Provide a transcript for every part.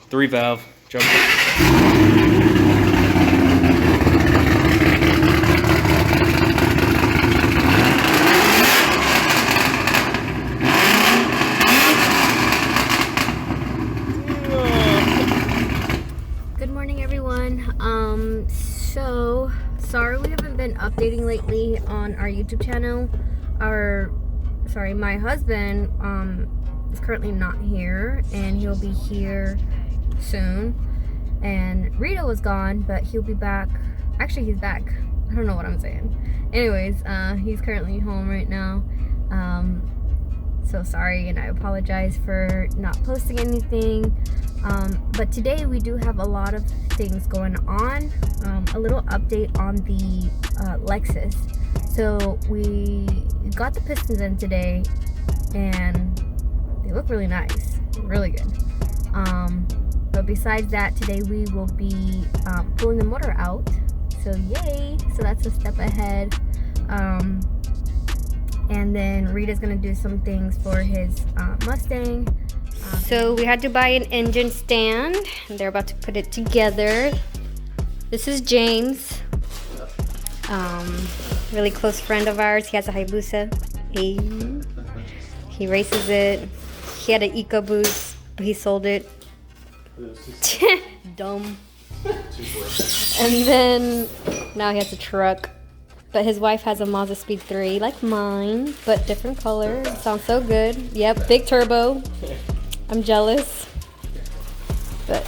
3-valve jumper. Good morning, everyone. So sorry we haven't been updating lately on our YouTube channel. My husband is currently not here, and he'll be here soon. And Rita was gone, but he'll be back. Actually, he's back. I don't know what I'm saying. Anyways, he's currently home right now. So sorry, and I apologize for not posting anything. But today we do have a lot of things going on. A little update on the Lexus. So we got the pistons in today, and they look really nice, really good. But besides that, today we will be pulling the motor out. So yay! So that's a step ahead. And then Rita's gonna do some things for his Mustang. So we had to buy an engine stand, and they're about to put it together. This is James, really close friend of ours. He has a Hayabusa. He races it. He had an EcoBoost, but he sold it. Dumb. And then now he has a truck. But his wife has a Mazda Speed 3, like mine, but different color. It sounds so good. Yep, big turbo. I'm jealous. But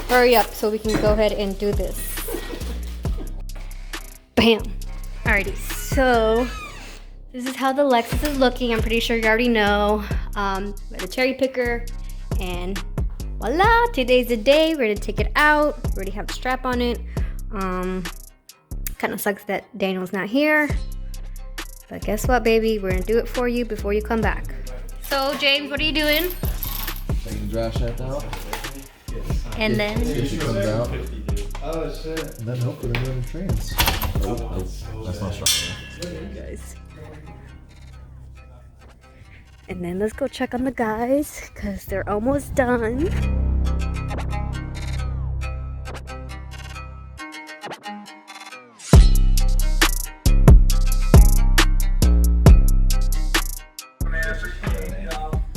hurry up so we can go ahead and do this. Bam. Alrighty, so this is how the Lexus is looking. I'm pretty sure you already know. The cherry picker, and voila, today's the day. We're gonna take it out. We already have the strap on it. Kind of sucks that Daniel's not here, but guess what, baby? We're gonna do it for you before you come back. So James, what are you doing? Taking the dry shaft out. And then If she comes out, Oh shit. and then hopefully we're in trans. Oh, that's not strong. guys. And then let's go check on the guys, because they're almost done.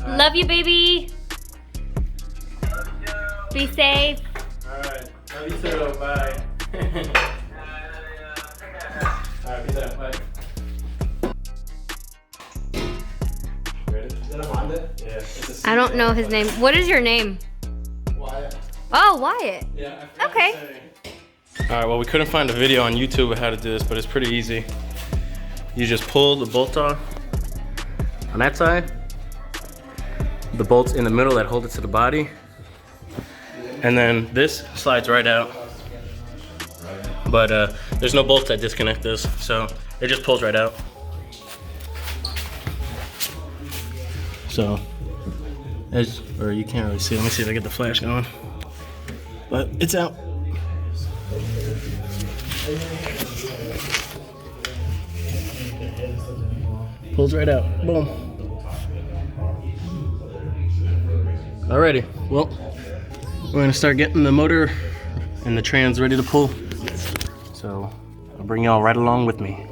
Love you, baby. Be safe. Alright, love you too, bye. Alright, peace out, bye. Ready? Is that a Honda? Yeah. It's a I don't know his name. What is your name? Wyatt. Oh, Wyatt. Yeah, I Okay. Alright, well, we couldn't find a video on YouTube of how to do this, but it's pretty easy. You just pull the bolt off on that side. The bolts in the middle that hold it to the body. And then this slides right out. But there's no bolts that disconnect this, so it just pulls right out. So, or you can't really see. Let me see if I get the flash going. But it's out. Pulls right out. Boom. Alrighty, well, we're gonna start getting the motor and the trans ready to pull. So I'll bring y'all right along with me.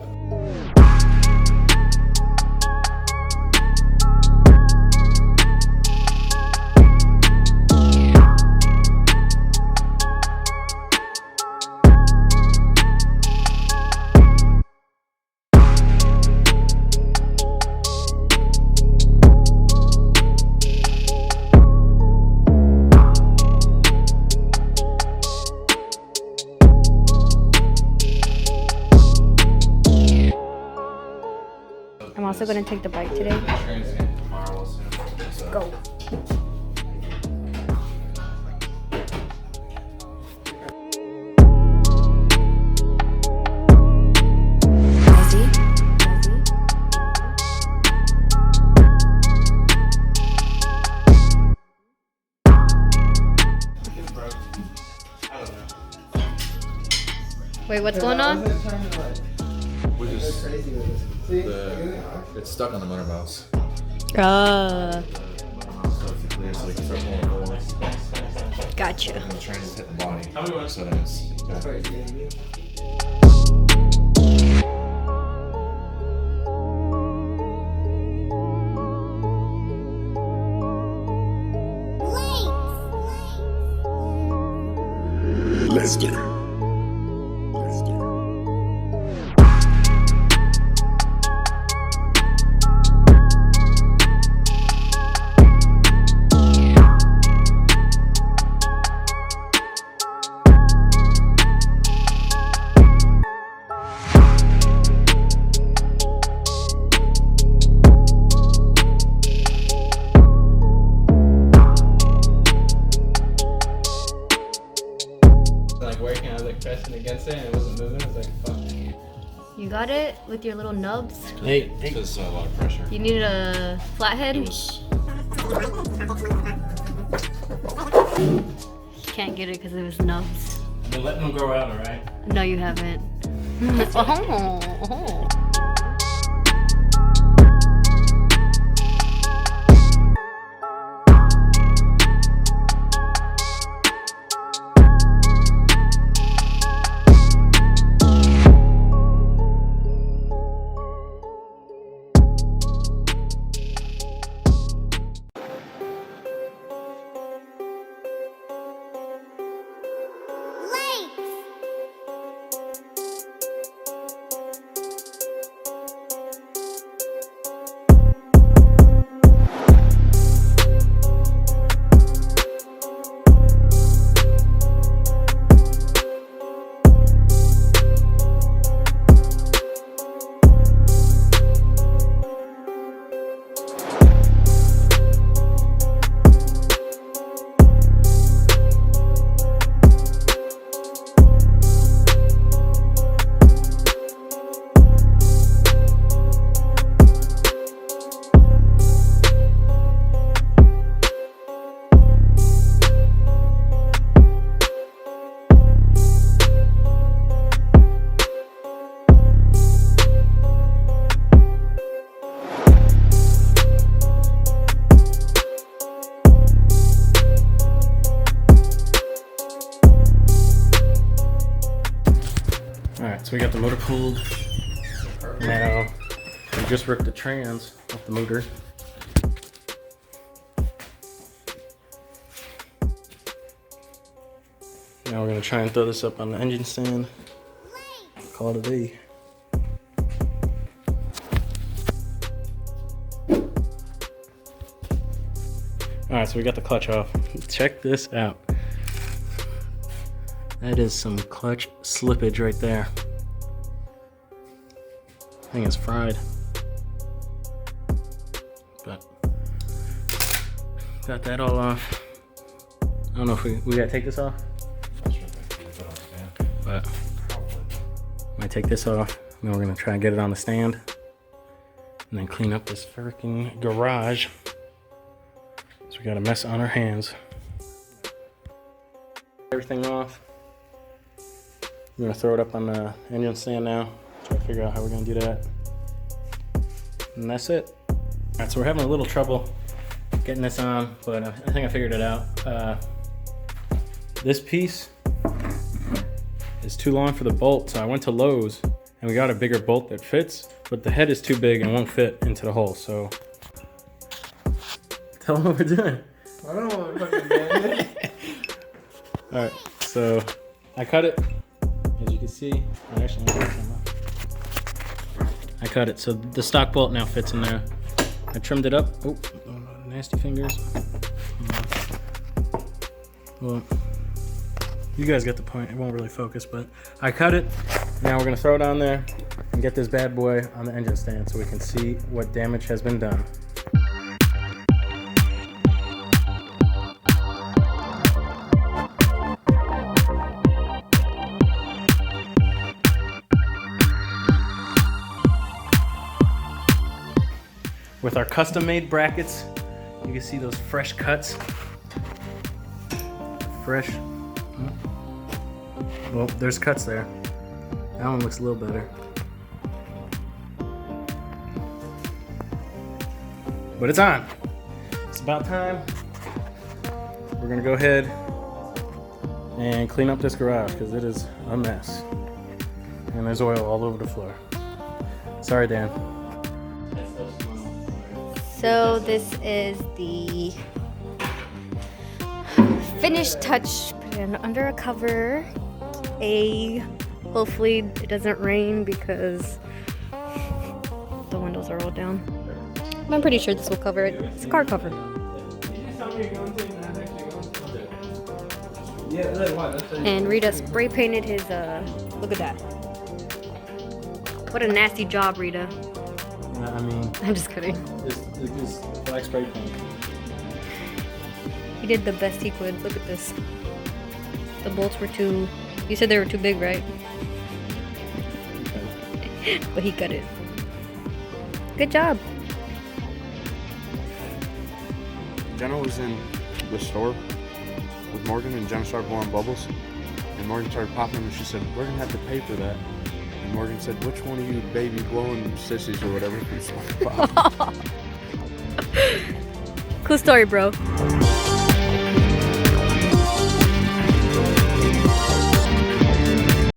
I'm also going to take the bike today. Go. Wait, what's going on? We just it's stuck on the motor mouse. Ah. So it's clear so we can start pulling forward. Gotcha. And the trains hit the body. How many was So then it's. Lester. like working, I was like pressing against it and it wasn't moving. I was like, fuck. You got it with your little nubs? Hey, There's a lot of pressure. You needed a flathead? It was. Can't get it because it was nubs. I've been letting them grow out, alright? No, you haven't. Oh. Alright, so we got the motor pulled. Now, we just ripped the trans off the motor. Now we're gonna try and throw this up on the engine stand. Call it a day. Alright, so we got the clutch off. Check this out. That is some clutch slippage right there. Thing is fried. But got that all off. I don't know if we gotta take this off. But I might take this off. And then we're gonna try and get it on the stand. And then clean up this freaking garage. So we got a mess on our hands. Everything off. I'm gonna throw it up on the engine stand now. Try to figure out how we're gonna do that. And that's it. Alright, so we're having a little trouble getting this on, but I think I figured it out. This piece is too long for the bolt, so I went to Lowe's and we got a bigger bolt that fits, but the head is too big and won't fit into the hole, so tell them what we're doing. I don't know what we're fucking doing. Alright, so I cut it. As you can see, I cut it, so the stock bolt now fits in there. I trimmed it up. Oh, nasty fingers. Well, you guys get the point. It won't really focus, but I cut it. Now we're gonna throw it on there and get this bad boy on the engine stand so we can see what damage has been done. With our custom-made brackets, you can see those fresh cuts. Fresh. Well, there's cuts there. That one looks a little better. But it's on. It's about time. We're gonna go ahead and clean up this garage because it is a mess. And there's oil all over the floor. Sorry, Dan. So this is the finished touch. Put it under a cover. Hopefully it doesn't rain because the windows are rolled down. I'm pretty sure this will cover it. It's a car cover. And Rita spray painted his, look at that. What a nasty job, Rita. I mean, I'm just kidding. it's black spray paint. He did the best he could. Look at this. The bolts were too, you said they were too big, right? But he cut it. Good job. Jenna was in the store with Morgan, and Jenna started blowing bubbles. And Morgan started popping them, and she said, "We're gonna have to pay for that." And Morgan said, "Which one of you baby blowing sissies or whatever?" Cool story, bro.